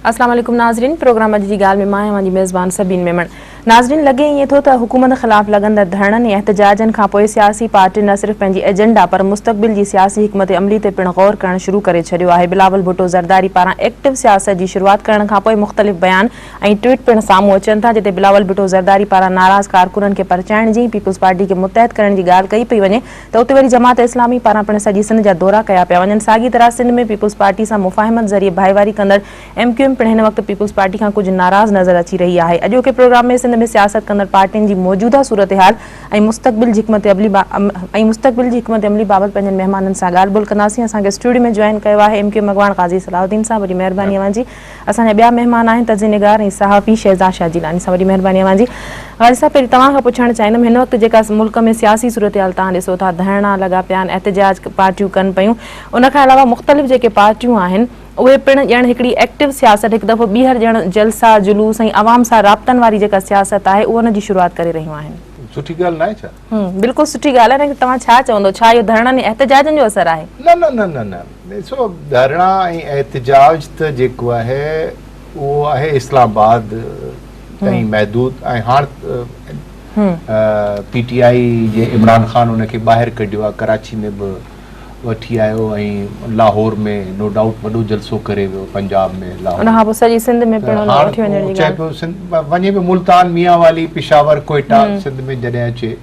अस्सलाम वालेकुम नाज़रीन, प्रोग्राम अॼु जी ॻाल्हि में मां आहियां मुंहिंजी मेज़बान सबीन मेमण। नाज़रीन, लॻे ईअं थो त हुकूमत ख़िलाफ़ लॻंदड़ धरणनि ऐं एहतजाजनि खां पोइ सियासी पार्टियुनि न सिर्फ़ पंहिंजी एजेंडा पर मुस्तक़बिल जी सियासी हिकमत अमली ते पिणु गौर करणु शुरू करे छॾियो आहे। बिलावल भुट्टो ज़रदारी पारां एक्टिव सियासत जी शुरूआति करण खां पोइ मुख़्तलिफ़ बयान ऐं ट्वीट पिणु साम्हूं अचनि था, जिते बिलावल भुट्टो ज़रदारी पारां नाराज़ कारकुननि खे परचाइण जी पीपल्स पार्टी खे मुतहद करण जी ॻाल्हि कई पई वञे, त उते वरी जमात इस्लामी पारां पिणु सॼी सिंध जा दौरा कया पिया वञनि। साॻी तरह सिंध में पीपल्स पार्टी सां मुफ़ाहिमत ज़रिए भाईवारी कंदड़ MQM पिणु हिन वक़्तु पीपल्स पार्टी खां कुझु नाराज़ नज़र अची रही आहे। अॼोके प्रोग्राम में सिंध में सियासत कंदड़ पार्टियुनि जी मौजूदा सूरत हाल ऐं मुस्तक़बिल जी हिकमत अमली बाबति पंहिंजनि महिमाननि सां ॻाल्हि ॿोल कंदासीं। असांखे स्टूडियो में जॉइन कयो आहे MQM अॻवान क़ाज़ी सलाहुद्दीन साहब, वॾी महिरबानी अवांजी। असांजा ॿिया महिमान आहिनि तज़ीनिगार ऐं सहाफ़ी शहज़ाद शाह जिलानी साहब, वॾी महिरबानी अवांजी। ग़ाज़ी साहब, पहिरीं तव्हां खां पुछणु चाहींदुमि, हिन वक़्तु जेका मुल्क में सियासी सूरत हाल तव्हां ॾिसो था, धरणा लॻा पिया आहिनि, एहतजाज पार्टियूं कनि पियूं, उन खां अलावा मुख़्तलिफ़ जेके पार्टियूं आहिनि उहे पिणु ॼण हिकिड़ी एक्टिव सियासत, हिकु दफ़ो ॿीहर ॼण जलसा जुलूस ऐं आवाम सां राब्तनि वारी जेका सियासत आहे उहो उन जी शुरूआति करे रहियूं आहिनि। सुठी ॻाल्हि न आहे छा? बिल्कुलु सुठी ॻाल्हि आहे। तव्हां छा चवंदो, छा इहो धरणनि ऐं एहतजाजनि जो असरु आहे? न न न न न ॾिसो, धरणा ऐं एहतजाज त जेको आहे उहो आहे इस्लामाबाद ताईं महदूद, ऐं हाणे PTI जे इमरान ख़ान उनखे ॿाहिरि कढियो आहे, कराची में बि वठी आयो ऐं लाहौर में नो डाउट वॾो जलसो करे वियो, पंजाब में लाहौर, उनखां पोइ सॼी सिंध में पिणु वठी वञण जी चए पियो वञे पियो मुल्तान, मियांवाली, पेशावर, कोयटा, सिंध में जॾहिं अचे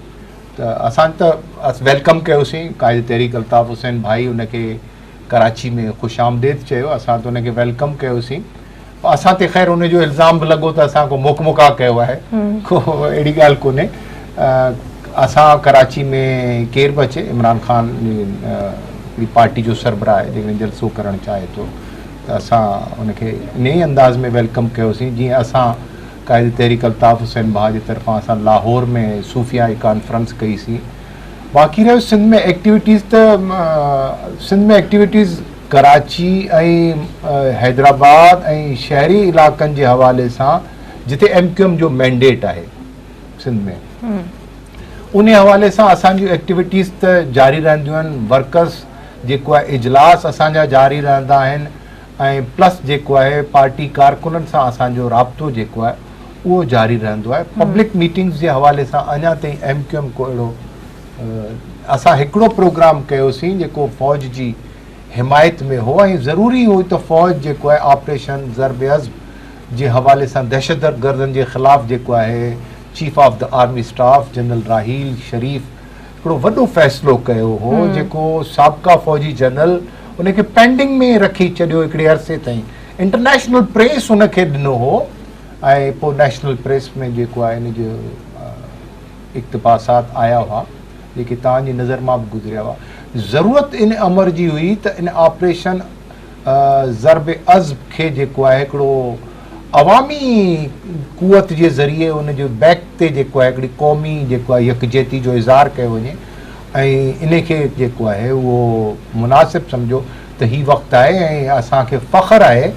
त असां त वेलकम कयोसीं। क़ाइद तहरीक अल्ताफ़ हुसैन भाई उनखे कराची में ख़ुशि आमदेद चयो, असां त उनखे वेलकम कयोसीं। असां ते ख़ैर उनजो इल्ज़ाम बि लॻो त असां को मुकमुका कयो आहे, को अहिड़ी ॻाल्हि कोन्हे। असां कराची में केर बि अचे, इमरान ख़ान हिकिड़ी पार्टी जो सरबराह आहे जेकॾहिं जलसो करणु चाहे थो त असां उनखे इन ई अंदाज़ में वेलकम कयोसीं जीअं असां क़ाइद तहरीक अल्ताफ़ हुसैन भाउ जी तरफ़ां असां लाहौर में सूफ़िया कॉन्फ्रेंस कईसीं। बाक़ी रहियो सिंध में एक्टिविटीज़, त सिंध में एक्टिविटीज़ कराची ऐं हैदराबाद ऐं शहरी इलाइक़नि जे हवाले सां जिते MQM जो मैंडेट आहे सिंध में, उन हवाले सां असांजियूं एक्टिविटीज़ त जारी रहंदियूं आहिनि। वर्कर्स जेको आहे इजलास असांजा जारी रहंदा आहिनि, ऐं प्लस जेको आहे पार्टी कारकुननि सां असांजो राब्तो जेको आहे उहो जारी रहंदो आहे। पब्लिक मीटिंग्स जे हवाले सां अञा ताईं MQM को अहिड़ो, असां हिकिड़ो प्रोग्राम कयोसीं जेको फ़ौज जी हिमायत में हो, ऐं ज़रूरी हो त फ़ौज जेको आहे ऑपरेशन ज़र्ब अज़्ब जे हवाले सां दहशत गर्दनि जे ख़िलाफ़ जेको आहे chief of the army staff general Raheel Sharif हिकिड़ो वॾो फ़ैसिलो कयो हो, जेको साबिक़ा फ़ौजी जनरल उनखे पेंडिंग में रखी छॾियो हिकिड़े अरसे ताईं। इंटरनेशनल प्रेस उनखे ॾिनो हो, ऐं पोइ नेशनल प्रेस में जेको आहे इन जो इक़्तिबासात आया हुआ जेके तव्हांजी नज़र मां बि गुज़रिया हुआ। ज़रूरत इन अमर जी हुई त इन ऑपरेशन ज़र्ब अज़्ब खे जेको आहे हिकिड़ो अवामी क़ुवत जे ज़रिए उनजो बैक ते जेको आहे हिकिड़ी क़ौमी जेको आहे यकजहती जो इज़हार कयो वञे, ऐं इनखे जेको आहे उहो मुनासिबु सम्झो त ही वक़्तु आहे। ऐं असांखे फ़ख़्रु आहे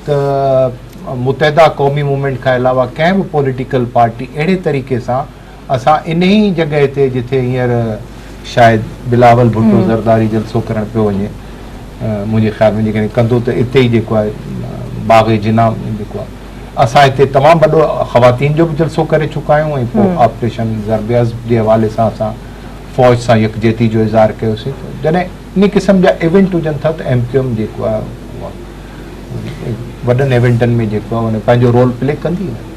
त मुतहदा क़ौमी मूवमेंट खां अलावा कंहिं बि पॉलिटिकल पार्टी अहिड़े तरीक़े सां असां इन ई जॻह ते जिथे हींअर शायदि बिलावल भुट्टो ज़रदारी जलसो करणु पियो वञे, मुंहिंजे ख़्याल में जेकॾहिं कंदो त इते ई जेको आहे बाग़ जिना में जेको आहे असां हिते तमामु वॾो ख़वातीन जो बि जलसो करे चुका आहियूं, ऐं पोइ ऑपरेशन ज़र्ब अज़्ब जे हवाले सां असां फ़ौज सां यकजहती जो इज़हार कयोसीं। जॾहिं इन क़िस्म जा इवेंट हुजनि था त MQM जेको आहे वॾनि इवेंटनि में जेको आहे उन पंहिंजो रोल प्ले कंदी आहे।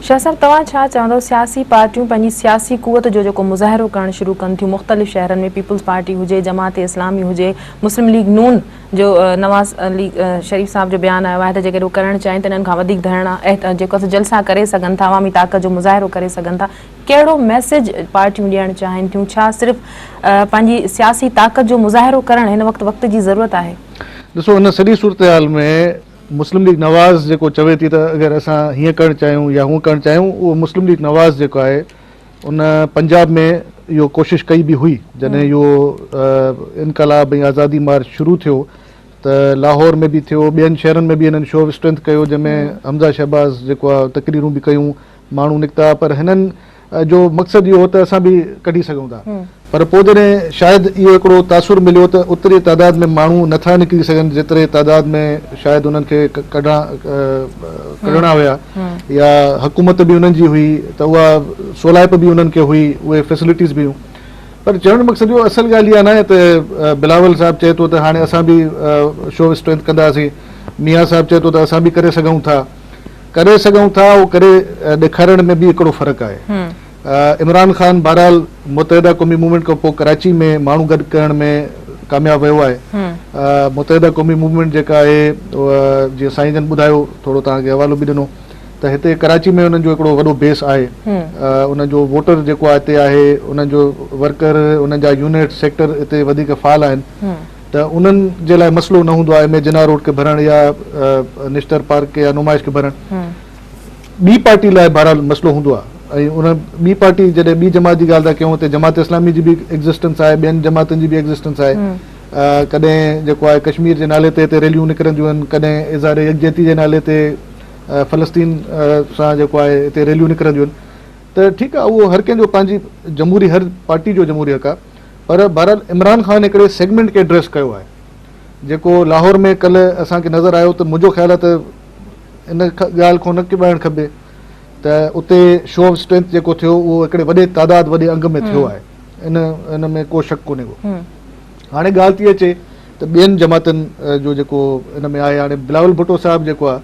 शाह साहब, तव्हां छा चवंदव, सियासी पार्टियूं पंहिंजी सियासी क़ुवत जो जेको मुज़ाहिरो करणु शुरू कनि थियूं मुख़्तलिफ़ शहरनि में, पीपल्स पार्टी हुजे, जमात इस्लामी हुजे, मुस्लिम लीग नून जो नवाज़ अली शरीफ़ साहब जो बयानु आयो आहे त जेकॾहिं उहे करणु चाहिनि त इन्हनि खां वधीक धरणा जेको जलसा करे सघनि था, अवामी ताक़त जो मुज़ाहिरो करे सघनि था, कहिड़ो मैसेज पार्टियूं ॾियणु चाहिनि थियूं? छा सिर्फ़ु पंहिंजी सियासी ताक़त जो मुज़ाहिरो करणु हिन वक़्तु जी ज़रूरत आहे? ॾिसो, हिन सॼी सूरत हाल में मुस्लिम लीग नवाज़ जेको चवे थी त अगरि असां हीअं करणु चाहियूं या हूअं करणु चाहियूं, उहो मुस्लिम लीग नवाज़ जेको आहे उन पंजाब में इहो कोशिशि कई बि हुई। जॾहिं इहो इनक़लाब ऐं आज़ादी मार्च शुरू थियो त लाहौर में बि थियो, ॿियनि शहरनि में बि हिननि शो ऑफ स्ट्रेंथ कयो, जंहिंमें हमज़ा शहबाज़ जेको आहे तकरीरूं बि कयूं, माण्हू निकिता, पर हिननि जो मक़सदु इहो हो त असां बि कढी सघूं था, पर पोइ जॾहिं शायदि इहो हिकिड़ो तासुर मिलियो त ओतिरी तादाद में माण्हू नथा निकिरी सघनि जेतिरे तादाद में शायदि उन्हनि खे कढणा हुया, या हुकूमत बि उन्हनि जी हुई त उहा सहुलाइप बि उन्हनि खे हुई, उहे फैसिलिटीज़ बि हुयूं। पर चवण जो मक़सदु इहो असल ॻाल्हि इहा न आहे त बिलावल साहिबु चए थो त हाणे असां बि शो स्ट्रेंथ कंदासीं, मियां साहिबु चए थो त असां बि करे सघूं था, उहो करे ॾेखारण में बि हिकिड़ो फ़र्क़ु आहे। इमरान ख़ान बहरहाल मुतहिदा क़ौमी मूवमेंट खां पोइ कराची में माण्हू गॾु करण में कामयाबु वियो आहे। मुतहिदा क़ौमी मूवमेंट जेका आहे जीअं साईं जन ॿुधायो, थोरो तव्हांखे हवालो बि ॾिनो त हिते कराची में उन्हनि जो हिकिड़ो वॾो बेस आहे, उन्हनि जो वोटर जेको आहे हिते आहे, उन्हनि जो वर्कर, उन्हनि जा यूनिट सेक्टर हिते वधीक फाल आहिनि, त उन्हनि जे लाइ मसइलो न हूंदो आहे एम ए जिना रोड खे भरणु या निश्तर पार्क खे या नुमाइश खे भरणु। ॿी पार्टी लाइ बहरहाल मसइलो हूंदो आहे, ऐं उन ॿी पार्टी जॾहिं ॿी जमात जी ॻाल्हि था कयूं त जमात इस्लामी जी बि एग्ज़िस्टेंस आहे, ॿियनि जमातनि जी बि एग्ज़िस्टेंस आहे। कॾहिं जेको आहे कश्मीर जे नाले ते हिते रैलियूं निकिरंदियूं आहिनि, कॾहिं इज़हार यकजहती जे नाले ते फ़लस्तीन सां जेको आहे हिते रैलियूं निकिरंदियूं आहिनि। त ठीकु आहे, उहो हर कंहिंजो पंहिंजी जमहूरी, हर पार्टी जो जमहूरी हक़ आहे, पर बहरहाल इमरान ख़ान हिकिड़े सेगमेंट खे एड्रेस कयो आहे जेको लाहौर में कल्ह असांखे नज़र आयो। त मुंहिंजो ख़्यालु आहे त इन ॻाल्हि खां न किॿाइणु खपे त उते शो ऑफ स्ट्रेंथ जेको थियो उहो हिकिड़े वॾे तादाद, वॾे अंग में थियो आहे, इन में को शक कोन्हे को। हाणे ॻाल्हि थी अचे त ॿियनि जमातनि जो जेको इन में आहे, हाणे बिलावल भुट्टो साहिबु जेको आहे,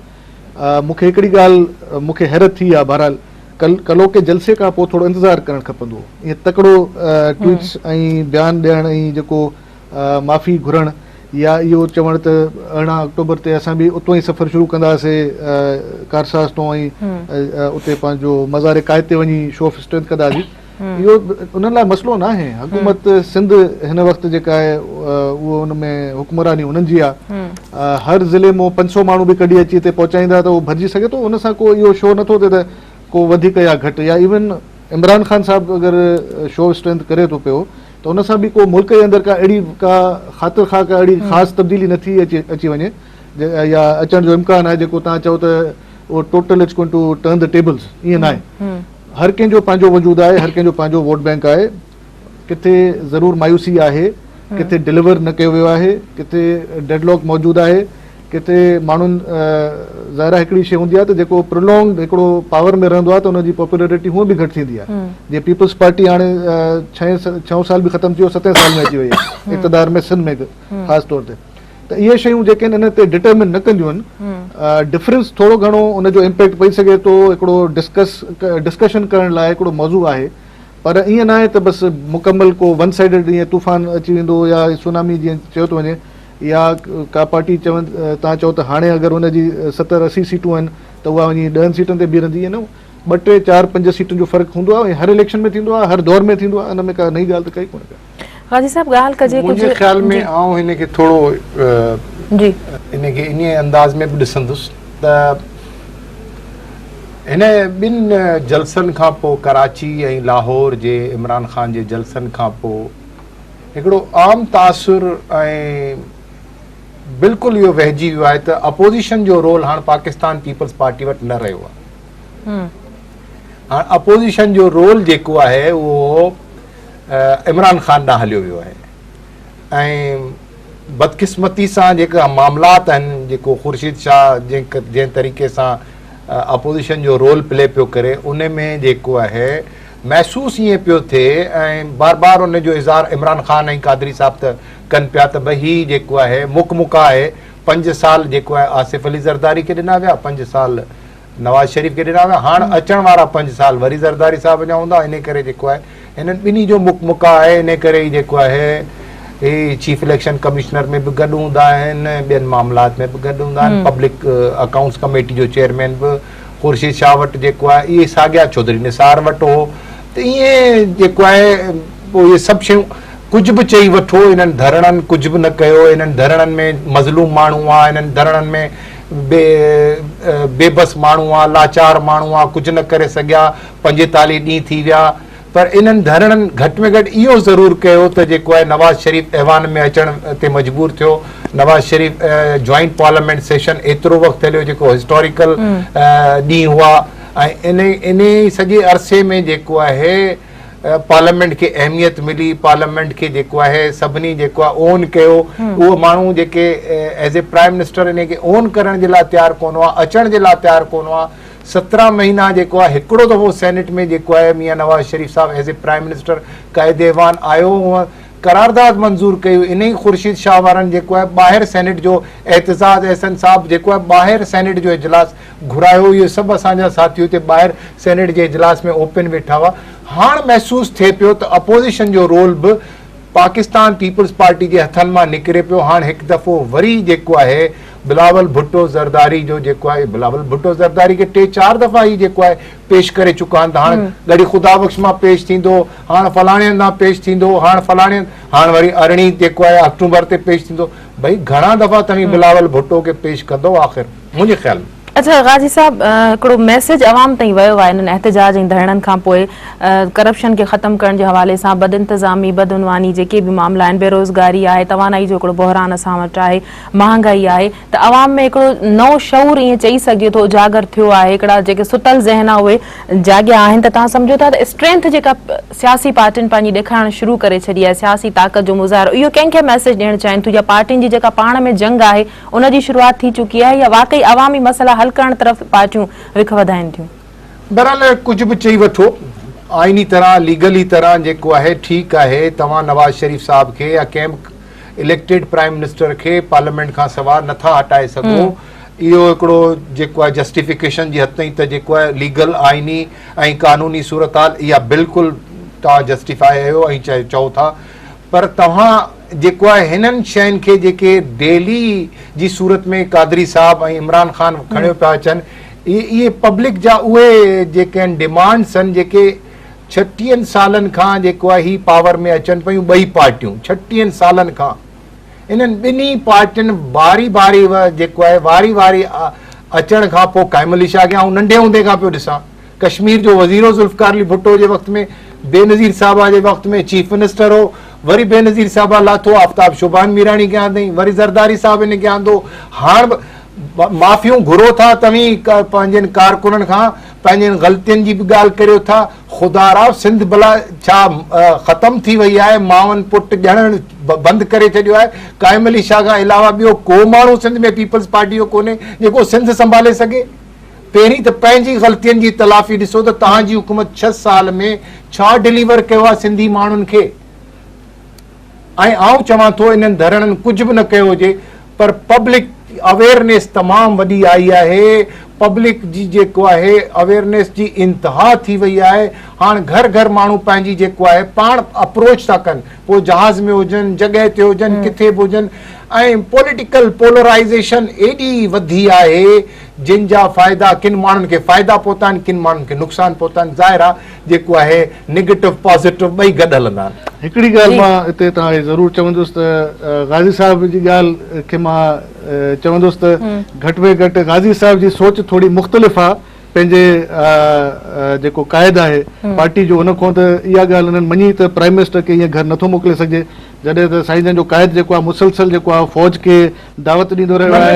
मूंखे हिकिड़ी ॻाल्हि मूंखे हैरत थी आहे, बहरहाल कलो के जलसे खां पोइ थोरो इंतज़ारु करणु खपंदो हो। ईअं तकिड़ो ट्वीट्स ऐं बयानु ॾियणु ऐं जेको माफ़ी घुरणु या इहो चवणु त 18 अक्टूबर ते असां बि उतो ई सफ़र शुरू कंदासीं कारसाज़ तो ऐं उते पंहिंजो मज़ार क़ाइद ते वञी शो ऑफ स्ट्रेंथ कंदासीं, इहो उन्हनि लाइ मसइलो न आहे। हुकूमत सिंध हिन वक़्तु जेका आहे उहो उन में हुकमरानी उन्हनि जी आहे। हर ज़िले मां 500 माण्हू बि कढी अची हिते पहुचाईंदा त उहो भरिजी सघे थो, उन सां को इहो शो नथो थिए त को वधीक या घटि, या इवन इमरान ख़ान साहिबु अगरि शो ऑफ स्ट्रेंथ करे थो पियो त उन सां बि को मुल्क जे अंदरि का अहिड़ी का ख़ातिर ख़ा का अहिड़ी ख़ासि तब्दीली नथी अची वञे या अचण जो इम्कानु आहे जेको तव्हां चओ त उहो total it's going to turn the tables, ईअं न आहे। हर कंहिंजो पंहिंजो वजूदु आहे, हर कंहिंजो पंहिंजो वोट बैंक आहे। किथे ज़रूरु मायूसी आहे, किथे डिलीवर न कयो वियो आहे, किथे डेडलॉक मौजूदु आहे, किथे माण्हुनि ज़ाहिर हिकिड़ी शइ हूंदी आहे त जेको प्रोलॉन्ग हिकिड़ो पावर में रहंदो आहे त हुनजी पॉपुलरिटी हूअं बि घटि थींदी आहे। जीअं पीपल्स पार्टी हाणे 6 साल बि ख़तमु थी वियो, 7 साल में अची वई आहे इक़्तिदार में, सिंध में ख़ासि तौर ते। त इहे शयूं जेके इन ते डिटरमिन न कंदियूं आहिनि, डिफरेंस थोरो घणो उनजो इम्पैक्ट पई सघे थो, हिकिड़ो डिस्कशन करण लाइ हिकिड़ो मौज़ू आहे। पर ईअं न आहे त बसि मुकमल को वन साइडेड ईअं तूफ़ान अची वेंदो या सुनामी जीअं चयो थो वञे, या का पार्टी तव्हां चओ त हाणे अगरि हुनजी 70-80 सीटूं आहिनि त उहा वञी 10 सीटनि ते बीहंदी, ईअं न 2, 3, 4, 5 सीटुनि जो फ़र्क़ु हूंदो आहे, हर इलेक्शन में थींदो आहे, हर दौर में थींदो आहे, इन में का नई ॻाल्हि त काई कोन्हे। गाज़ी साहब ॻाल्हि कजे मुंहिंजे ख़्याल में आउं हिनखे थोरो इनखे इन अंदाज़ में बि ॾिसंदुसि त हिन ॿिनि जलसनि खां पोइ, कराची ऐं लाहौर जे इमरान ख़ान जे जलसनि खां पोइ हिकिड़ो आम तासुर ऐं बिल्कुलु इहो वहिजी वियो आहे त अपोज़िशन जो रोल हाणे पाकिस्तान पीपल्स पार्टी वटि न रहियो आहे। हाणे अपोज़िशन जो रोल जेको आहे उहो इमरान ख़ान ॾांहुं हलियो वियो आहे, ऐं बदकिस्मती सां जेका मामलात आहिनि, जेको ख़ुर्शीद शाह जंहिं तरीक़े सां अपोज़िशन जो रोल प्ले पियो करे, उन में जेको आहे महसूसु ईअं पियो थिए, ऐं बार बार उन जो इज़हार इमरान ख़ान ऐं कादरी साहिब त कनि पिया त भई हीउ जेको आहे मुकमुका आहे। 5 साल जेको आहे आसिफ अली ज़रदारी खे ॾिना विया, 5 साल नवाज़ शरीफ़ खे ॾिना विया, हाणे अचण वारा 5 साल वरी ज़रदारी साहिब अञा हूंदा। इन करे जेको आहे हिननि ॿिन्ही जो मुकमुका आहे, इन करे ई जेको आहे ही चीफ इलेक्शन कमिश्नर में बि गॾु हूंदा आहिनि, ॿियनि मामलात में बि गॾु हूंदा आहिनि, पब्लिक अकाउंट्स कमेटी जो चेयरमैन बि ख़ुर्शीद शाह वटि जेको आहे, इहे साॻिया चौधरी निसार वटि हो। त ईअं जेको आहे पोइ इहे सभु शयूं कुझु बि चई वठो, इन्हनि धरणनि कुझु बि न कयो, इन्हनि धरणनि में मज़लूम माण्हू आहे, इन्हनि धरणनि में बेबस माण्हू आहे, लाचार माण्हू आहे, कुझु न करे सघिया, 45 ॾींहं थी विया। पर इन्हनि धरणनि घटि में घटि इहो ज़रूरु कयो त जेको आहे नवाज़ शरीफ़ ऐवान में अचण ते मजबूर थियो। नवाज़ शरीफ़ जॉइंट पार्लियामेंट सेशन एतिरो वक़्तु हलियो जेको हिस्टोरिकल ॾींहुं हुआ, इन सॼे अरसे में जेको आहे पार्लियामेंट के अहमियत मिली, पार्लियामेंट के जेको आहे सभिनी जेको आहे ओन कयो, उहो माण्हू जेके as a prime minister in खे ओन करण जे लाइ तयारु कोन हुआ, अचण जे लाइ तयारु कोन हुआ। 17 महीना जेको आहे हिकिड़ो दफ़ो सेनेट में जेको आहे मियां नवाज़ शरीफ़ साहब एज ए प्राइम मिनिस्टर क़ाइदे ऐवान आयो, हूअं करारदाद मंज़ूर कयो। इन ई ख़ुर्शीद शाह वारनि जेको आहे ॿाहिरि सेनेट जो एतिज़ाज़ अहसन साहब जेको आहे ॿाहिरि सेनेट जो इजलास घुरायो। इहे सभु असांजा साथी हुते ॿाहिरि सेनेट जे इजलास में ओपन वेठा हुआ। हाणे महसूसु थिए पियो त अपोज़िशन जो रोल बि पाकिस्तान पीपल्स पार्टी जे हथनि मां निकिरे पियो। हाणे हिकु दफ़ो वरी जेको आहे बिलावल भुट्टो ज़रदारी जो जेको आहे, बिलावल भुट्टो ज़रदारी खे 3-4 दफ़ा ई जेको आहे पेश करे चुका आहिनि। त हाणे गॾी ख़ुदा बख़्श मां पेश थींदो, हाणे फलाणे हंधा पेश थींदो, हाणे वरी 18 जेको आहे अक्टूबर ते पेश थींदो। भई घणा दफ़ा तव्हीं बिलावल भुट्टो खे पेश कंदो आख़िर, मुंहिंजे ख़्याल में। अच्छा गाजी साहब, हिकिड़ो मैसेज अवाम ताईं वियो आहे इन्हनि एहतजाज ऐं धरणनि खां पोइ करप्शन खे ख़तमु करण जे हवाले सां, बद इंतज़ामी, बदउनवानी जेके बि मामला आहिनि, बेरोज़गारी आहे, तवानाई जो हिकिड़ो बहरान असां वटि आहे, महांगाई आहे, त अवाम में हिकिड़ो नओं शऊर ईअं चई सघिजे थो उजागर थियो आहे, हिकिड़ा जेके सुतल ज़हन उहे जाॻिया आहिनि। त तव्हां सम्झो था त स्ट्रेंथ जेका सियासी पार्टियुनि पंहिंजी ॾेखारणु शुरू करे छॾी आहे, सियासी ताक़त जो मुज़ाहिरो, इहो कंहिंखे मैसेज ॾियणु चाहिनि थियूं, या पार्टियुनि जी जेका पाण में जंग आहे उनजी शुरूआत थी चुकी आहे, या वाकई अवामी मसइला हल करण तरफ़ पार्टियूं विख वधाइनि थियूं? बहरहाल कुझु बि चई वठो, आइनी तरह लीगली तरह जेको आहे ठीकु आहे। तव्हां नवाज़ शरीफ़ साहब खे या कंहिं इलेक्टेड प्राइम मिनिस्टर खे पार्लियामेंट खां सवाइ नथा हटाए सघो। इहो हिकिड़ो जेको आहे जस्टिफिकेशन जी हद ताईं त जेको आहे लीगल आइनी ऐं कानूनी सूरत हाल इहा बिल्कुलु तव्हां जस्टिफाई आहियो ऐं चओ था। पर तव्हां जेको आहे हिननि शयुनि खे जेके डेली जी सूरत में कादरी साहब ऐं इमरान ख़ान खणियो पिया अचनि, इहे पब्लिक जा उहे जेके आहिनि डिमांड्स आहिनि जेके 36 सालनि खां जेको आहे ही पावर में अचनि पियूं। ॿई पार्टियूं 36 सालनि खां इन्हनि ॿिन्ही पार्टियुनि वारी जेको आहे वारी अचण खां पोइ क़ाइम अली शाह खे आउं नंढे हूंदे खां पियो ॾिसां। कश्मीर जो वज़ीरो ज़ुल्फ़िकार अली भुट्टो जे वक़्त में, बेनज़ीर साहबा जे वक़्त में चीफ मिनिस्टर हो, वरी बेनज़ीर साहबा लाथो, आफ्ताब शोभान मीराणी खे आंदई, वरी ज़रदारी साहब इन खे आंदो। हाणे माफ़ियूं घुरो था तव्हीं पंहिंजनि कारकुननि खां, पंहिंजनि ग़लतियुनि जी बि ॻाल्हि करियो था। ख़ुदा राव सिंध भला छा ख़तमु थी वई आहे? माउनि पुट ॼणणु बंदि करे छॾियो आहे। क़ाइम अली शाह खां अलावा ॿियो को माण्हू सिंध में पीपल्स पार्टी जो कोन्हे जेको सिंध संभाले सघे। पहिरीं त पंहिंजी ग़लतियुनि जी तलाफ़ी ॾिसो त तव्हांजी हुकूमत 6 साल में छा डिलीवर कयो आहे सिंधी माण्हुनि खे। ऐं आउं चवां थो इन्हनि धरणनि कुझु बि न कयो हुजे, पर पब्लिक अवेयरनेस तमामु वॾी आई आहे। पब्लिक जी जेको आहे अवेयरनेस जी इंतिहा थी वई आहे। हाणे घर घर माण्हू पंहिंजी जेको आहे पाण अप्रोच था कनि, पोइ जहाज़ में हुजनि, जॻह ते हुजनि, किथे बि हुजनि। ऐं पॉलिटिकल पोलराइज़ेशन एॾी वधी आहे जिन जा फ़ाइदा किन माण्हुनि खे फ़ाइदा पहुता आहिनि, किन माण्हुनि खे नुक़सान पहुता आहिनि। ज़ाहिर आहे जेको आहे नेगेटिव पॉज़िटिव ॿई गॾु हलंदा आहिनि। हिकिड़ी ॻाल्हि मां हिते तव्हांखे ज़रूरु चवंदुसि त गाज़ी साहब जी ॻाल्हि खे मां चवंदुसि त घटि में घटि गाज़ी साहब जी सोच थोरी मुख़्तलिफ़ आहे पंहिंजे जेको क़ाइद आहे पार्टी जो, हुन खां त इहा ॻाल्हि हुननि मञी त प्राइम मिनिस्टर खे ईअं घर नथो मोकिले सघिजे, जॾहिं त साईं जन जो क़ाइद जेको आहे मुसलसल जेको आहे फ़ौज खे दावत ॾींदो रहियो आहे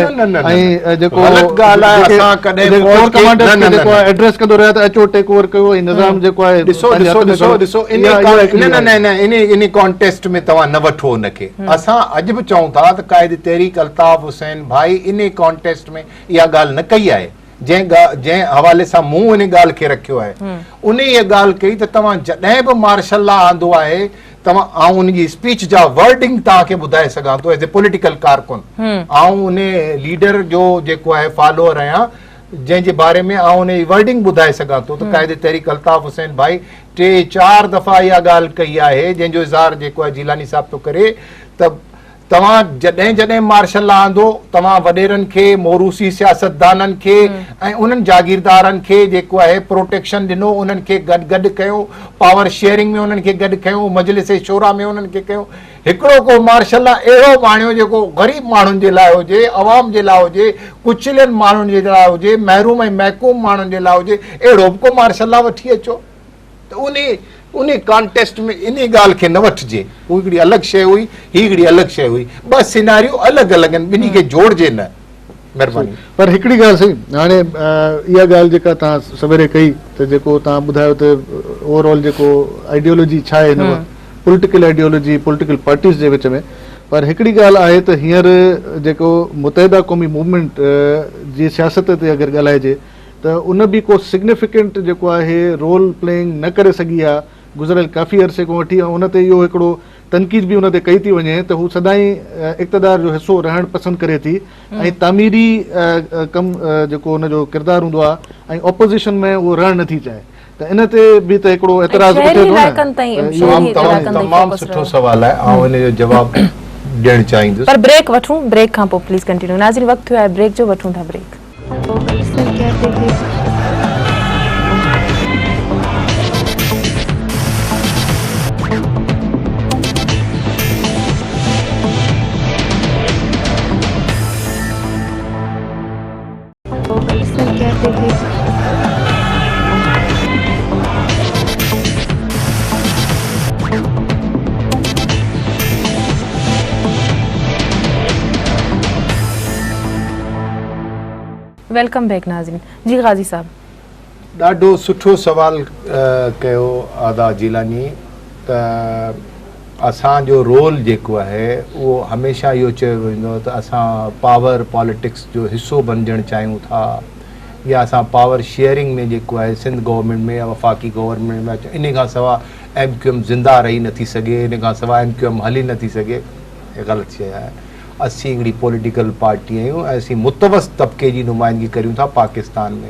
ऐं जेको एड्रेस कंदो रहियो त अचो टेक ओवर कयो ऐं निज़ाम जेको आहे। ॾिसो इन कॉन्टेस्ट में तव्हां न वठो हुनखे। असां अॼु बि चऊं था त क़ाइद तहरीक अल्ताफ़ हुसैन भाई इन कॉन्टेस्ट में इहा ॻाल्हि न कई आहे। जंहिं हवाले सां मूं इन ॻाल्हि खे रखियो आहे उन इहा ॻाल्हि कई त तव्हां जॾहिं बि मार्शल लॉ आंदो आहे तव्हां, आउं उनजी स्पीच जा वर्डिंग तव्हांखे ॿुधाए सघां थो एज़ ए पॉलिटिकल कारकुन। आउं उन लीडर जो जेको आहे फॉलोअर आहियां जंहिंजे बारे में आउं उन जी वर्डिंग ॿुधाए सघां थो त क़ाइद तहरीक अल्ताफ़ हुसैन भाई 3-4 दफ़ा इहा ॻाल्हि कई आहे, जंहिंजो इज़हार जेको आहे जिलानी साहब थो करे त तव्हां जॾहिं मार्शल लॉ आंदो तव्हां वॾेरनि खे, मोरूसी सियासतदाननि खे ऐं उन्हनि जागीरदारनि खे जेको आहे प्रोटेक्शन ॾिनो, उन्हनि खे गॾु कयो, पावर शेयरिंग में उन्हनि खे गॾु कयो, मजलिस शोरा में उन्हनि खे कयो। हिकिड़ो को मार्शल लॉ अहिड़ो आणियो जेको ग़रीब माण्हुनि जे लाइ हुजे, अवाम जे लाइ हुजे, कुचलियनि माण्हुनि जे लाइ हुजे, महरूम ऐं महकूम माण्हुनि जे लाइ हुजे, अहिड़ो बि को मार्शल लॉ वठी अचो। त उन कॉन्टेस्ट में इन ॻाल्हि खे न वठिजे। हू हिकिड़ी अलॻि शइ हुई, ही हिकिड़ी अलॻि शइ हुई, ॿ सिनारियो अलॻि अलॻि आहिनि, ॿिन्ही खे जोड़िजे न। महिरबानी। पर हिकिड़ी ॻाल्हि सही हाणे इहा ॻाल्हि जेका तव्हां सवेरे कई त जेको तव्हां ॿुधायो त ओवरऑल जेको आइडियोलॉजी छा आहे हिन पॉलिटिकल आइडियोलॉजी पॉलिटिकल पार्टीज़ जे विच में, पर हिकिड़ी ॻाल्हि आहे त हींअर जेको मुतहिदा क़ौमी मूवमेंट जी सियासत ते अगरि ॻाल्हाइजे त उन बि को सिग्निफिकेंट जेको आहे रोल प्लेइंग न करे सघी आहे गुज़िरियल काफ़ी अरसे खां वठी, ऐं उन ते इहो हिकिड़ो तनक़ीद बि उन ते कई थी वञे त हू सदाईं इक़्तिदार जो हिसो रहणु पसंदि करे थी ऐं तामीरी कमु जेको हुनजो किरदारु हूंदो आहे ऐं ऑपोज़िशन में उहो रहणु नथी चाहे, त इन ते बि त हिकिड़ो एतिराज़ उथे थो न। तमामु सुठो सवाल आहे, ऐं हिन जो जवाबु ॾियणु चाहींदुसि। पर ब्रेक वठूं, ब्रेक खां पोइ प्लीज़ कंटिन्यू। नाज़रीन वक़्तु थियो आहे ब्रेक जो, वठूं था ब्रेक। वेलकम बैक नाज़रीन। जी गाज़ी साहब, ॾाढो सुठो सवाल कयो आदा जिलानी। त असांजो रोल जेको आहे उहो हमेशह इहो चयो वेंदो त असां पावर पॉलिटिक्स जो हिसो बणिजणु चाहियूं था, या असां पावर शेयरिंग में जेको आहे सिंध गवर्नमेंट में या वफ़ाक़ी गवर्नमेंट में इन खां सवाइ MQM ज़िंदा रही नथी सघे, इन खां सवाइ MQM हली नथी सघे, इहा ग़लति शइ आहे। असीं हिकिड़ी पॉलिटिकल पार्टी आहियूं ऐं असीं मुतवस तबिके जी नुमाइंदगी करियूं था पाकिस्तान में,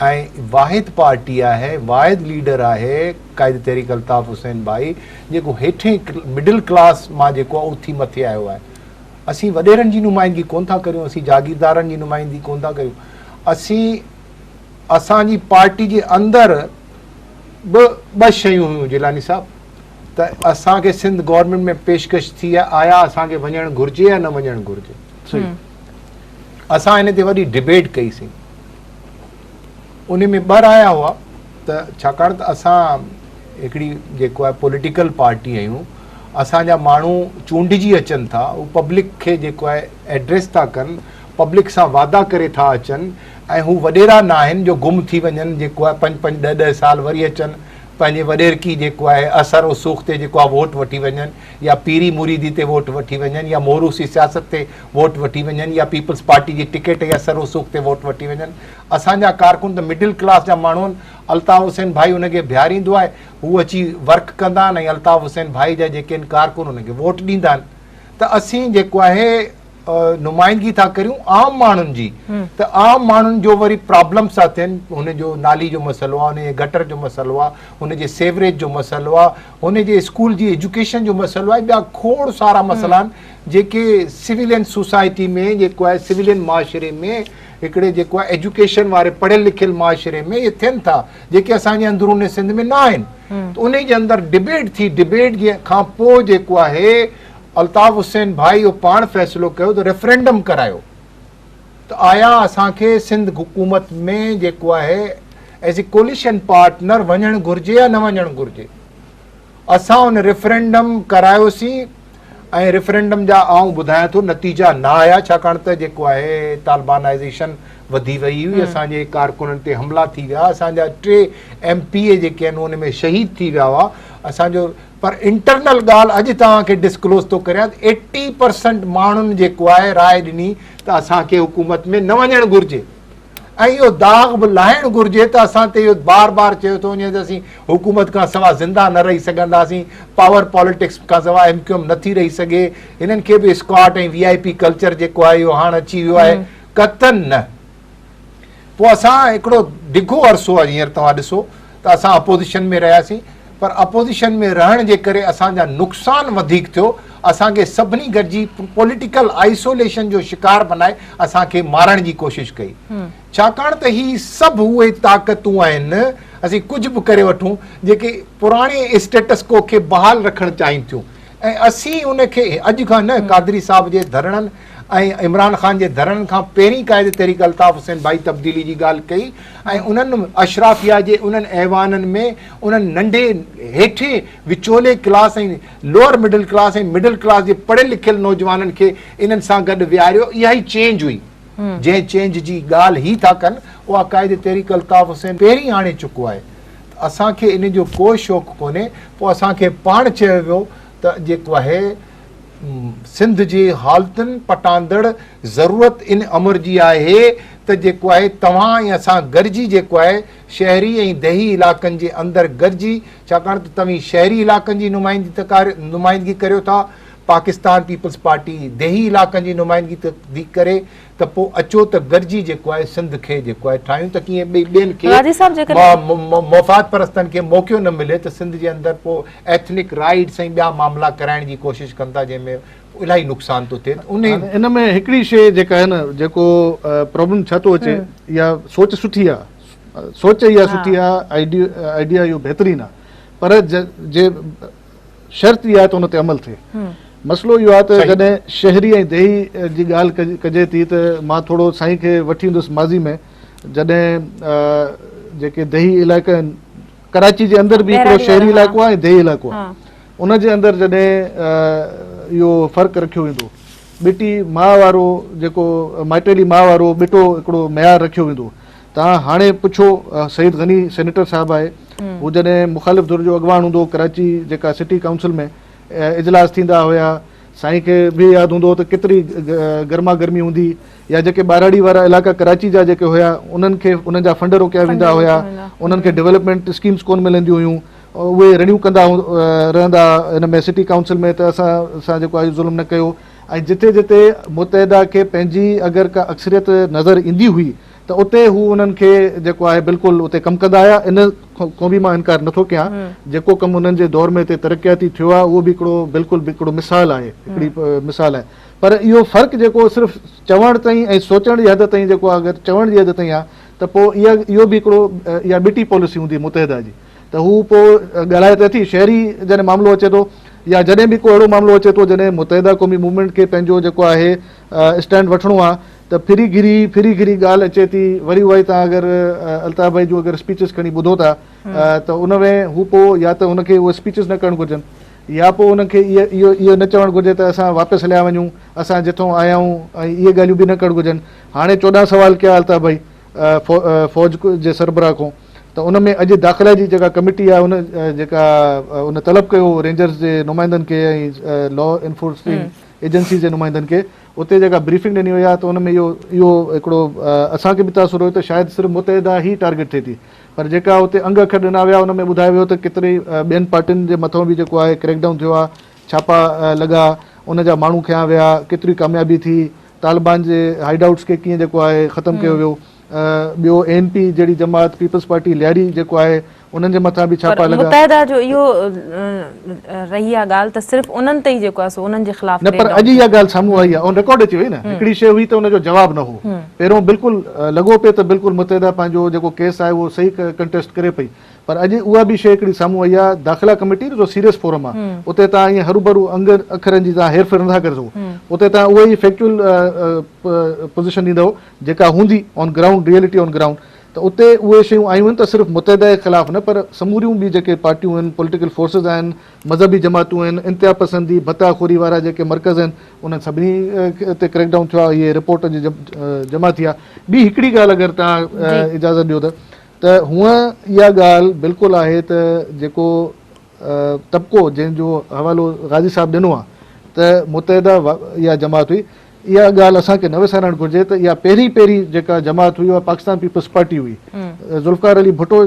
ऐं वाहिद पार्टी आहे, वाहिद लीडर आहे क़ाइद तहरीक अल्ताफ़ हुसैन भाई, जेको हेठें मिडिल क्लास मां जेको आहे उथी मथे आयो आहे। असीं वॾेरनि जी नुमाइंदगी कोन था करियूं, असीं जागीरदारनि जी नुमाइंदगी कोन था करियूं। असीं असांजी पार्टी जे अंदरि ॿ शयूं हुयूं जिलानी साहब, त असांखे सिंध गवर्नमेंट में पेशकश थी आहे, आया असांखे वञणु घुरिजे या न वञणु घुरिजे। असां हिन ते वॾी डिबेट कईसीं, उन में ॿ राया हुआ त छाकाणि त असां हिकिड़ी जेको आहे पॉलिटिकल पार्टी आहियूं, असांजा माण्हू चूंडिजी अचनि था, उहे पब्लिक खे जेको आहे एड्रेस था कनि, पब्लिक सां वादा करे था अचनि, ऐं हू वॾेरा न आहिनि जो गुम थी वञनि, जेको आहे 5-5 10-10 साल वरी अचनि पंहिंजे वॾेरकी जेको आहे असर उसूख ते जेको आहे वोट वठी वञनि, या पीरी मुरीदी ते वोट वठी वञनि, या मोरूसी सियासत ते वोट वठी वञनि, या पीपल्स पार्टी जी टिकट या असर उसूख ते वोट वठी वञनि। असांजा कारकुन त मिडिल क्लास जा माण्हू आहिनि, अल्ताफ़ हुसैन भाई उनखे बीहारींदो आहे, हू अची वर्क कंदा आहिनि, ऐं अल्ताफ़ हुसैन भाई जा जेके आहिनि कारकुन उनखे वोट ॾींदा आहिनि। त असीं जेको आहे नुमाइंदगी था करियूं आम माण्हुनि जी, त आम माण्हुनि जो वरी प्रॉब्लम्स था थियनि, हुनजो नाली जो मसइलो आहे, हुनजे गटर जो मसइलो आहे, हुनजे सेवरेज जो मसइलो आहे, हुनजे स्कूल जी एजुकेशन जो मसइलो आहे, ॿिया खोड़ सारा मसइला आहिनि जेके सिविलियन सोसाइटी में जेको आहे सिविलियन माशरे में हिकिड़े जेको आहे एजुकेशन वारे पढ़ियल लिखियल माशरे में इहे थियनि था, जेके असांजे अंदरूने सिंध में न आहिनि। त उन जे अंदरि डिबेट थी, डिबेट खां पोइ जेको आहे अल्ताफ़ हुसैन भाई पाण फ़ैसिलो कयो त रेफरेंडम करायो, त आया असांखे सिंध हुकूमत में जेको आहे एज़ ए कोलिशन पार्टनर वञणु घुरिजे या न वञणु घुरिजे। असां उन रेफरेंडम करायोसीं, ऐं रेफरेंडम जा आउं ॿुधायां थो नतीजा न आया, छाकाणि त जेको आहे तालिबानाइज़ेशन वधी वई हुई, असांजे कारकुननि ते हमला थी विया, असांजा 3 MPA जेके आहिनि उन में शहीद थी विया हुआ असांजो। पर इंटरनल ॻाल्हि अॼु तव्हांखे डिस्क्लोज़ थो करियां, 80% माण्हुनि जेको आहे राय ॾिनी त असांखे हुकूमत में न वञणु घुरिजे, ऐं इहो दाग़ बि लाहिणु घुरिजे त असां ते इहो बार बार चयो थो वञे त असीं हुकूमत खां सवाइ ज़िंदा न रही सघंदासीं, पावर पॉलिटिक्स खां सवाइ MQM नथी रही सघे, हिननि खे बि स्क्वाट ऐं VIP कल्चर जेको आहे इहो हाणे अची वियो आहे, कतन न। पोइ असां हिकिड़ो डिघो अरसो आहे, हींअर तव्हां ॾिसो त असां अपोज़िशन में रहियासीं, पर अपोज़िशन में रहण जे करे असांजा नुक़सान वधीक थियो, असांखे सभिनी गॾिजी पॉलिटिकल आइसोलेशन जो शिकार बनाए असांखे मारण जी कोशिशि कई, छाकाणि त ही सभु उहे ताक़तूं आहिनि, असीं कुझु बि करे वठूं जेके पुराणे स्टेटस को खे बहाल रखणु चाहिनि थियूं, ऐं असीं उनखे अॼु खां न कादरी साहब जे धरणनि ऐं इमरान ख़ान जे धरणनि खां पहिरीं क़ाइद तहरीक अल्ताफ़ हुसैन भाई तब्दीली जी ॻाल्हि कई, ऐं उन्हनि अशराफिया जे उन्हनि ऐवाननि में उन्हनि नंढे हेठे विचोले क्लास ऐं लोअर मिडिल क्लास ऐं मिडिल क्लास जे पढ़ियल लिखियल नौजवाननि खे इन्हनि सां गॾु विहारियो। इहा ई चेंज हुई, जंहिं चेंज जी ॻाल्हि ही था कनि उहा क़ाइदे तहरीक अल्ताफ़ हुसैन पहिरीं आणे चुको आहे। असांखे इन जो कोई शौक़ु कोन्हे। पोइ असांखे पाण चयो वियो त जेको आहे सिंध जी हालतुनि पटांदड़ ज़रूरत इन अमर जी आहे त जेको आहे तव्हां ऐं असां गॾिजी जेको आहे शहरी ऐं देही इलाइक़नि जे अंदरि गॾिजी, छाकाणि त तव्हीं शहरी इलाइक़नि जी नुमाइंदगी करियो था, पाकिस्तान पीपल्स पार्टी देही इलाइक़नि जी नुमाइंदगी करे, त पोइ अचो त गॾिजी जेको आहे सिंध खे जेको आहे ठाहियूं त कीअं ॿियनि खे मुफ़ाद परस्तनि खे मौक़ो न मिले त सिंध जे अंदरि पोइ एथनिक राइट्स ऐं ॿिया मामला कराइण जी कोशिशि कनि था, जंहिंमें इलाही नुक़सान थो थिए। उन इन में हिकिड़ी शइ जेका आहे न, जेको प्रॉब्लम छा थो अचे, इहा सोच सुठी आहे, सोच इहा सुठी आहे, आइडिया इहो बहितरीनु आहे, पर जे शर्त इहा आहे त उन ते अमल थिए। मसइलो इहो आहे त जॾहिं शहरी ऐं देही जी ॻाल्हि कजे थी त मां थोरो साईं खे वठी ईंदुसि माज़ी में, जॾहिं जेके देही इलाइक़ा आहिनि, कराची जे अंदरि बि हिकिड़ो शहरी इलाइक़ो आहे ऐं देही इलाइक़ो आहे, उन जे अंदरि जॾहिं इहो फ़र्क़ु रखियो वेंदो, ॿिटी माउ वारो जेको माइटेली माउ वारो ॿिटो हिकिड़ो मयार रखियो वेंदो। तव्हां हाणे पुछो सईद गनी सेनेटर साहिबु आहे, हू जॾहिं मुख़ालिफ़ धुर जो अॻवान हूंदो कराची जेका सिटी काउंसिल में इजलास थींदा हुया, साईं खे बि यादि हूंदो त केतिरी गर्मा गर्मी हूंदी, या जेके ॿाराड़ी वारा इलाइक़ा कराची जा जेके हुया उन्हनि खे उन्हनि जा फंड रोकिया वेंदा हुया, उन्हनि खे डेवलपमेंट स्कीम्स कोन मिलंदियूं हुयूं, उहे रड़ियूं कंदा रहंदा हिन में सिटी काउंसिल में, त असां जेको आहे ज़ुल्म न कयो। ऐं जिते जिते मुतहदा खे पंहिंजी अगरि का अक्सरियत नज़र ईंदी हुई त उते हू उन्हनि खे जेको आहे बिल्कुलु उते कमु कंदा हुया। इन खां बि मां इनकार नथो कयां, जेको कमु उन्हनि जे दौर में हिते तरक़ियाती थियो आहे उहो बि बिल्कुलु हिकिड़ो मिसाल आहे, हिकिड़ी मिसाल आहे। पर इहो फ़र्क़ु जेको सिर्फ़ु चवण ताईं ऐं सोचण जी हद ताईं जेको आहे, अगरि चवण जी हद ताईं आहे त पोइ इहो बि हिकिड़ो इहा ॿिटी पॉलिसी हूंदी मुतहदा जी, त हू पोइ ॻाल्हाए त थी शहरी जॾहिं मामिलो अचे थो, या जॾहिं बि को अहिड़ो मामिलो अचे थो जॾहिं मुतहदा क़ौमी मूवमेंट खे पंहिंजो जेको आहे स्टैंड वठिणो आहे, त फिरी घिरी ॻाल्हि अचे थी। वरी उहा ई तव्हां अगरि अल्ताफ़ भाई जूं अगरि स्पीचिस खणी ॿुधो था त उन में हू पोइ या त हुनखे उहे स्पीचिस न करणु घुरिजनि, या पोइ उनखे इहो न चवणु घुरिजे त असां वापसि हलिया वञूं, असां जिथो आया आहियूं, ऐं इहे ॻाल्हियूं बि न करणु घुरिजनि। हाणे 14 सवाल कया अल्ताफ़ भाई फ़ौज जे सरबराह खां, त उन में अॼु दाख़िला जी जेका कमिटी आहे उन जेका उन तलब कयो रेंजर्स जे नुमाइंदनि खे ऐं लॉ इन्फोर्सिंग एजेंसी जे नुमाइंदनि खे, उते जेका ब्रीफिंग ॾिनी हुई आहे त उन में इहो हिकिड़ो असांखे बि तासुर हुयो त शायदि सिर्फ़ु मुतहदा ई टारगेट थिए थी, पर जेका उते अंग अखर ॾिना विया उन में ॿुधायो वियो त केतिरी ॿियनि पार्टियुनि जे मथां बि जेको आहे क्रैकडाउन थियो आहे, छापा लॻा, उन जा माण्हू खयां विया, केतिरी कामयाबी थी, तालिबान जे हाइडआउट्स खे कीअं जेको आहे ख़तमु कयो वियो, ॿियो ANP जहिड़ी जमात पीपल्स पार्टी लियारी जेको आहे उन्हनि जे मथां बि छापा लॻा। मुतहदा जो इहो रही आहे ॻाल्हि त सिर्फ़ु उन्हनि ते ई जेको आहे सो उन्हनि जे ख़िलाफ़ न, पर अॼु इहा ॻाल्हि साम्हूं आई आहे, रिकॉर्ड अची वई न, हिकिड़ी शइ हुई त उनजो जवाबु न हो। पहिरियों बिल्कुलु लॻो पियो त बिल्कुलु मुतहदा पंहिंजो जेको केस आहे उहो सही कंटेस्ट करे पई, पर अॼु उहा बि शइ हिकिड़ी साम्हूं आई आहे। दाख़िला कमेटी जो सीरियस फोरम आहे, उते तव्हां ईअं हरू अंग अखरनि जी तव्हां हेरफेर नथा करे सघो, उते तव्हां उहा ई फैक्चुअल पोज़ीशन ॾींदव जेका हूंदी on ground, reality on ground. त उते उहे शयूं आयूं आहिनि त सिर्फ़ु मुतहदा जे ख़िलाफ़ु न, पर समूरियूं बि जेके पार्टियूं आहिनि, पॉलिटिकल फोर्सिस आहिनि, मज़हबी जमातूं आहिनि, इंतिहा पसंदी भताखोरी वारा जेके मर्कज़ आहिनि, उन्हनि सभिनी ते क्रैकडाउन थियो आहे, इहे रिपोर्ट जी जमा थी आहे। ॿी हिकिड़ी ॻाल्हि अगरि तव्हां इजाज़त ॾियो त हूअं इहा ॻाल्हि बिल्कुलु आहे त जेको तबिको जंहिंजो हवालो गाज़ी साहिबु ॾिनो आहे त मुतहदा इहा जमात हुई, इहा ॻाल्हि असांखे न विसारणु घुरिजे त इहा पहिरीं जेका जमात हुई उहा पाकिस्तान पीपल्स पार्टी हुई। ज़ुल्फ़िकार अली भुट्टो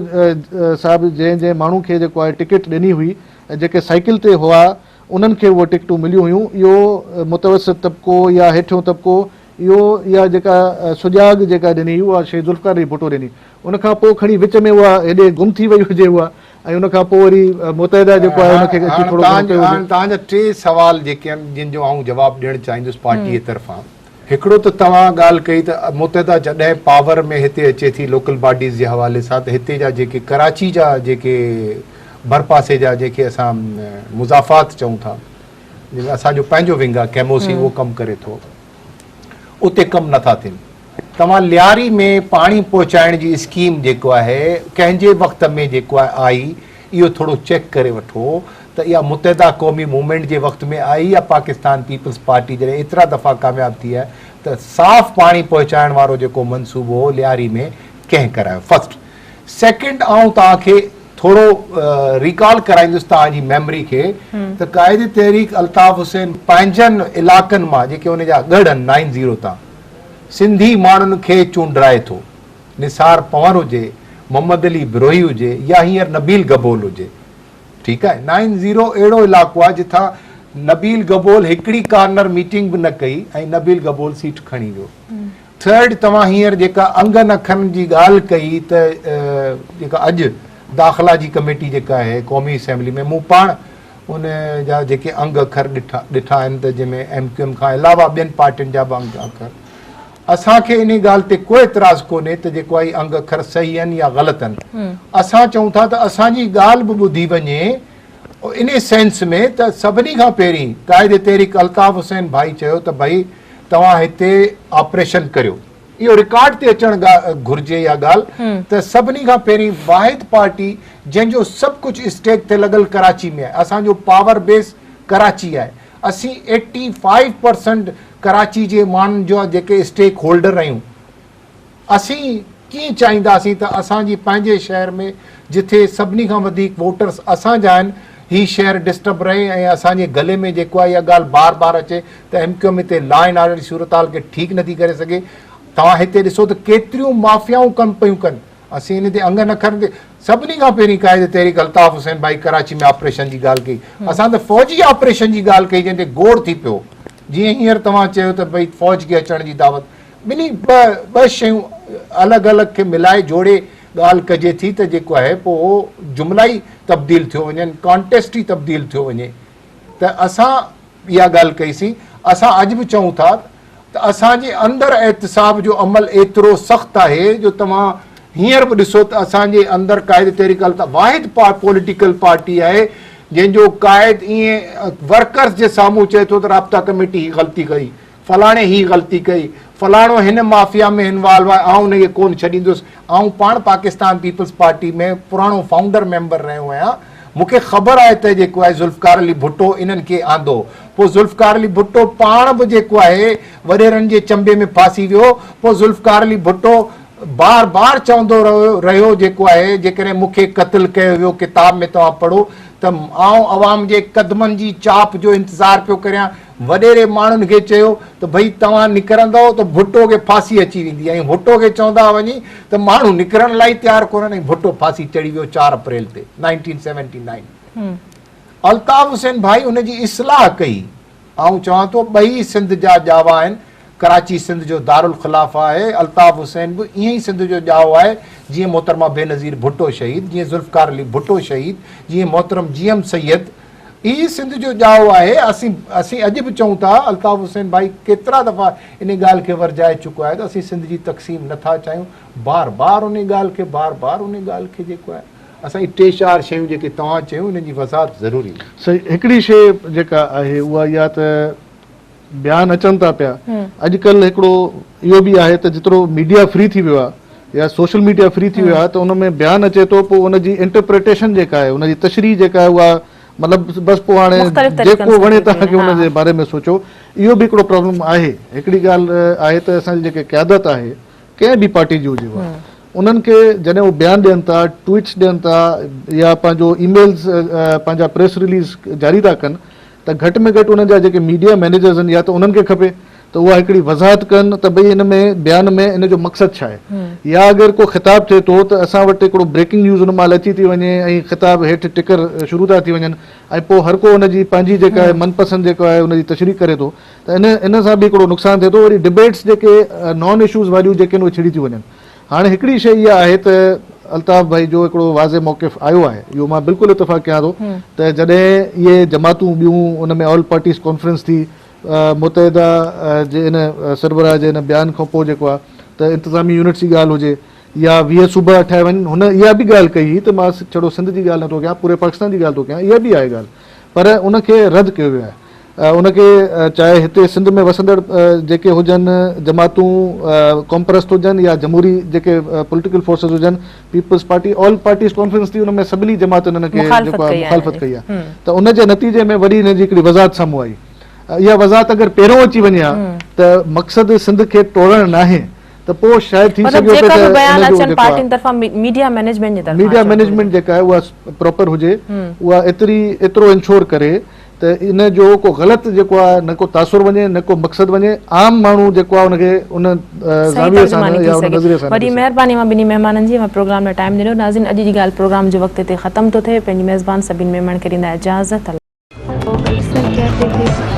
साहिबु जंहिं माण्हू खे जेको आहे टिकट ॾिनी हुई, जेके साइकिल ते हुआ उन्हनि खे उहे टिकटूं मिलियूं हुयूं। इहो मुतवसित तबिको या हेठियों तबिको, इहा जेका सुजाग जेका ॾिनी उहा शइ ज़ुल्फ़िकार अली भुट्टो ॾिनी, उनखां पोइ खणी विच में उहा हेॾे गुम थी वई हुजे उहा, ऐं उनखां पोइ वरी मुतहदा जेको आहे उनखे तव्हांजा 3 सवाल जेके आहिनि जिन जो आउं जवाबु ॾियणु चाहींदुसि पार्टी जे तरफ़ां। हिकिड़ो त तव्हां ॻाल्हि कई त मुतहदा जॾहिं पावर में हिते अचे थी लोकल बॉडीज़ जे हवाले सां, त हिते जा जेके कराची जा जेके भरपासे जा जेके असां मुज़ाफ़ात चऊं था, असांजो पंहिंजो विंग आहे कैमोसी, उहो कमु करे थो, उते कमु नथा थियनि। तव्हां लियारी में पाणी पहुचाइण जी स्कीम जेको आहे कंहिंजे वक़्त में जेको आहे आई, इहो थोरो चेक करे वठो त इहा मुतहदा क़ौमी मूवमेंट जे वक़्त में आई या पाकिस्तान पीपल्स पार्टी जॾहिं एतिरा दफ़ा कामयाबु थी आहे त त साफ़ पाणी पहुचाइण वारो जेको मनसूबो हो लियारी में कंहिं करायो फर्स्ट। सेकेंड आउं तव्हांखे थोरो रिकॉल कराईंदुसि तव्हांजी मेमरी खे त क़ाइद तहरीक अल्ताफ़ हुसैन पंहिंजनि इलाइक़नि मां जेके हुन जा ॻढ़ आहिनि 90 तां सिंधी माण्हुनि खे चूंडाए थो। निसार पंवर हुजे, मोहम्मद अली बिरोही हुजे या हींअर नबील गबोल हुजे, ठीकु आहे। 90 अहिड़ो इलाइक़ो आहे जिथां नबील गबोल हिकिड़ी कार्नर मीटिंग बि न कई ऐं नबील गबोल सीट खणी वियो। थर्ड, तव्हां हींअर जेका अंगनि अखरनि जी ॻाल्हि कई त जेका अॼु दाख़िला जी कमेटी जेका आहे क़ौमी असेंबली में, मूं पाण उन जा जेके अंग अखर ॾिठा आहिनि त जंहिंमें MQM खां अलावा ॿियनि पार्टियुनि जा बि अंग अखर, असांखे इन ॻाल्हि ते कोई एतिराज़ कोन्हे त जेको आहे अंग अखर सही आहिनि या ग़लति आहिनि। असां चऊं था त असांजी ॻाल्हि बि ॿुधी वञे इन सेंस में त सभिनी खां पहिरीं क़ाइद तहरीक अल्ताफ़ हुसैन भाई चयो त भई तव्हां हिते ऑपरेशन करियो। इहो रिकॉर्ड ते अचणु घुरिजे इहा ॻाल्हि त सभिनी खां पहिरीं वाहिद पार्टी जंहिंजो सभु कुझु स्टेक ते लॻल कराची में आहे, असांजो पावर बेस कराची आहे, असीं 85% कराची जे माण्हुनि जो जेके स्टेक होल्डर आहियूं। असीं कीअं चाहींदासीं त असांजी पंहिंजे शहर में जिथे सभिनी खां वधीक वोटर्स असांजा आहिनि ही शहर डिस्टर्ब रहे ऐं असांजे गले में जेको आहे इहा ॻाल्हि बार बार अचे त MQM हिते लॉ एंड ऑर्डर जी सूरत हाल खे ठीकु नथी करे सघे। तव्हां हिते ॾिसो त केतिरियूं माफ़ियाऊं कमु पियूं कनि। असीं हिन ते अंगनि अखरनि ते सभिनी खां पहिरीं क़ाइद तहरीक अल्ताफ़ हुसैन भाई कराची में ऑपरेशन जी ॻाल्हि कई। असां त फ़ौजी ऑपरेशन जी ॻाल्हि कई जंहिं ते गोड़ थी पियो। जीअं हींअर तव्हां चयो त भई फ़ौज खे अचण जी दावत, ॿिन्ही ॿ शयूं अलॻि अलॻि खे मिलाए जोड़े ॻाल्हि कजे थी त जेको आहे पोइ जुमिला ई तब्दील थियो वञनि, कॉन्टेस्ट ई तब्दील थियो वञे। त असां इहा ॻाल्हि कईसीं। असां अॼु बि चऊं था त असांजे अंदरि एहतिसाब जो अमल एतिरो सख़्तु आहे जो तव्हां हींअर बि ॾिसो त असांजे अंदरि क़ाइद तहरीक वाहिद पॉलिटिकल पार्टी आहे जंहिंजो क़ाइद ईअं वर्कर्स जे साम्हूं चए थो त राब्ता कमेटी ही ग़लती कई, फलाणे ही ग़लती कई, फलाणो हिन माफ़िया में इन्वॉल्व आहे, आउं हुनखे कोन छॾींदुसि। आउं पाण पाकिस्तान पीपल्स पार्टी में पुराणो फाउंडर मेंबर रहियो आहियां। मूंखे ख़बर आहे त जेको आहे ज़ुल्फ़कार अली भुट्टो इन्हनि खे आंदो, पोइ ज़ुल्फ़कार अली भुट्टो पाण बि जेको आहे वॾेरनि जे चंबे में फासी वियो। पोइ ज़ुल्फ़कार अली भुट्टो बार बार चवंदो रहियो जेको आहे जेकॾहिं मूंखे क़त्ल कयो वियो, किताब में तव्हां पढ़ो त आउं अवाम जे क़दमनि जी चाप जो इंतज़ारु पियो करियां। वॾेरे माण्हुनि खे चयो त भई तव्हां निकिरंदव त भुट्टो खे फांसी अची वेंदी, ऐं भुट्टो खे चवंदा वञी त माण्हू निकिरण लाइ तयारु कोन्हनि, ऐं भुट्टो फांसी चढ़ी वियो 4 अप्रैल ते 1979। अल्ताफ़ हुसैन भाई उनजी इस्लाह कई। ऐं चवां थो ॿई सिंध जा ॼावा आहिनि। कराची सिंध जो दारुल ख़िलाफ़ा आहे, अल्ताफ़ हुसैन बि ईअं ई सिंध जो ॼावो आहे जीअं मोहतरमा बेनज़ीर भुट्टो शहीद, जीअं ज़ुल्फ़कार अली भुट्टो शहीद, जीअं मोहतरम GM सैयद ई सिंध जो ॼावो आहे। असीं अॼु बि चऊं था अल्ताफ़ हुसैन भाई केतिरा दफ़ा इन ॻाल्हि खे वरजाए चुको आहे त असीं सिंध जी तक़सीम नथा चाहियूं। बार बार उन ॻाल्हि खे जेको आहे असांजी 3-4 शयूं जेके तव्हां चयूं उन जी वज़ाहत ज़रूरी आहे। सही, हिकिड़ी शइ जेका आहे उहा इहा त बयान अचनि था पिया अॼुकल्ह हिकिड़ो इहो बि आहे त जेतिरो मीडिया फ्री थी वियो आहे या सोशल मीडिया फ्री थी वियो आहे त उन में बयानु अचे थो, पोइ उनजी इंटरप्रिटेशन जेका आहे उनजी तशरीह जेका आहे उहा मतिलबु बसि पोइ हाणे जेको वणे तव्हांखे हुनजे बारे में सोचो। इहो बि हिकिड़ो प्रॉब्लम आहे। हिकिड़ी ॻाल्हि आहे त असांजी जेके क़यादत आहे कंहिं बि पार्टी जी हुजे उन्हनि खे जॾहिं उहे बयानु ॾियनि था, ट्वीट्स ॾियनि था या पंहिंजो ईमेल्स पंहिंजा प्रेस रिलीज़ जारी था कनि त घटि में घटि उन्हनि जा जेके मीडिया मैनेजर्स आहिनि या त उन्हनि खे खपे त उहा हिकिड़ी वज़ाहत कनि त भई हिन में बयान में इन जो मक़सदु छा आहे। या अगरि को ख़िताब थिए थो त असां वटि हिकिड़ो ब्रेकिंग न्यूज़ उन महिल अची थी वञे ऐं ख़िताब हेठि टिकर शुरू था थी वञनि ऐं पोइ हर को उनजी पंहिंजी जेका आहे मनपसंदि जेको आहे उनजी तशरीह करे थो त इन सां बि हिकिड़ो नुक़सानु थिए थो। वरी डिबेट्स जेके नॉन इशूज़ वारियूं जेके उहे छिड़ी थी वञनि। हाणे हिकिड़ी शइ इहा आहे त अल्ताफ़ भाई जो हिकिड़ो वाज़े मौक़िफ़ आयो आहे, इहो मां बिल्कुलु इतफ़ाक़ कयां थो त जॾहिं इहे जमातूं ॿियूं उन में ऑल पार्टीज़ कॉन्फ्रेंस थी मुतहिदा जे इन सरबराह जे इन बयान खां पोइ जेको आहे त इंतिज़ामी यूनिट जी ॻाल्हि हुजे या 20 सूबा ठाहे वञनि, हुन इहा बि ॻाल्हि कई हुई त मां छड़ो सिंध जी ॻाल्हि नथो कयां, पूरे पाकिस्तान जी ॻाल्हि थो कयां, इहा बि आहे ॻाल्हि, पर उनखे रद्द कयो वियो आहे। उनखे चाहे हिते सिंध में वसंदड़ जेके हुजनि जमातूं कॉम्प्रस्ट हुजनि या जमहूरी जेके पॉलिटिकल फोर्सिस हुजनि, People's Party, All Parties Conference थी, उन में सभिनी जमातुनि हिनखे जेको आहे मुखालफ़त कई आहे। त उनजे नतीजे में वरी हिनजी हिकिड़ी वज़ाहत साम्हूं आई इहा वज़ाहत अगरि पहिरियों अची वञे हा त मक़सद सिंध खे टोड़ण नाहे त पोइ शायदि थी मतलब सघे जेका थो भी बयान त अचन पार्टियुनि तरफां मीडिया मैनेजमेंट जे तरफां मीडिया अचनि मैनेजमेंट जेका आहे उहा प्रॉपर हुजे, उहा एतिरो इंश्योर करे त इन जो को ग़लति जेको आहे न को तासुर वञे न को मक़सद वञे, आम माण्हू जेको आहे उनखे उन सही ज़ाविये सां तर्जुमानी न थी या उन सघे। नज़रिए सां न वॾी ॾिसे। महिरबानी मां ॿिन्ही महिमाननि जी, मां प्रोग्राम में टाइम ॾिनो। नाज़रीन, अॼु जी ॻाल्हि प्रोग्राम जे वक़्त ते ख़तम थो थिए। पंहिंजी मेज़बान सभिनी महिमान खे ॾींदा इजाज़त। Focus and get